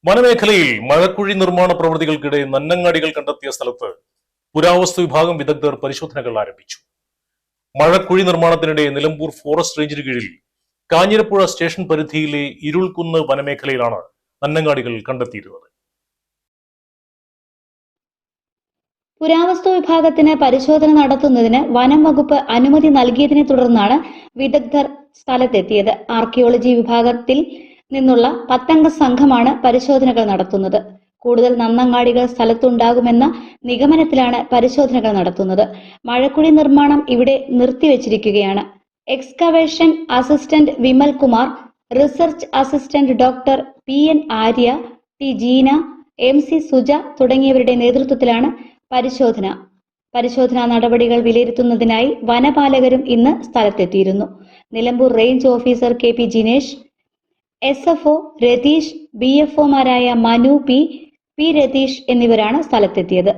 വനമേഖലയിൽ മഴക്കുഴി നിർമ്മാണ പ്രവൃത്തികൾക്കിടെ നന്നങ്ങാടികൾ കണ്ടെത്തിയ സ്ഥലത്ത് പുരാവസ്തു വിഭാഗം വിദഗ്ധർ പരിശോധനകൾ ആരംഭിച്ചു. മഴക്കുഴി നിർമ്മാണത്തിനിടെ നിലമ്പൂർ ഫോറസ്റ്റ് റേഞ്ചിന് കീഴിൽ കാഞ്ഞിരപ്പുഴ സ്റ്റേഷൻ പരിധിയിലെ ഇരുൾകുന്ന് വനമേഖലയിലാണ് നന്നങ്ങാടികൾ കണ്ടെത്തിയിരുന്നത്. പുരാവസ്തു വിഭാഗത്തിന് പരിശോധന നടത്തുന്നതിന് വനം വകുപ്പ് അനുമതി നൽകിയതിനെ തുടർന്നാണ് വിദഗ്ധർ സ്ഥലത്തെത്തിയത്. ആർക്കിയോളജി വിഭാഗത്തിൽ നിന്നുള്ള 10 അംഗ സംഘമാണ് പരിശോധനകൾ നടത്തുന്നത്. കൂടുതൽ നന്നങ്ങാടികൾ സ്ഥലത്തുണ്ടാകുമെന്ന നിഗമനത്തിലാണ് പരിശോധനകൾ നടത്തുന്നത്. മഴക്കുഴി നിർമ്മാണം ഇവിടെ നിർത്തിവച്ചിരിക്കുകയാണ്. Excavation assistant Vimal Kumar, research assistant doctor PN Arya, T Jeena, MC Suja തുടങ്ങിയവരുടെ നേതൃത്വത്തിലാണ് പരിശോധനാ നടപടികൾ വിലയിരുത്തുന്നതിനായി വനപാലകരും ഇന്ന് സ്ഥലത്തെത്തിയിരുന്നു. Nilambur range officer KP Jinesh, SFO Ratheesh, BFOമാരായ മനു P രതീഷ് എന്നിവരാണ് സ്ഥലത്തെത്തിയത്.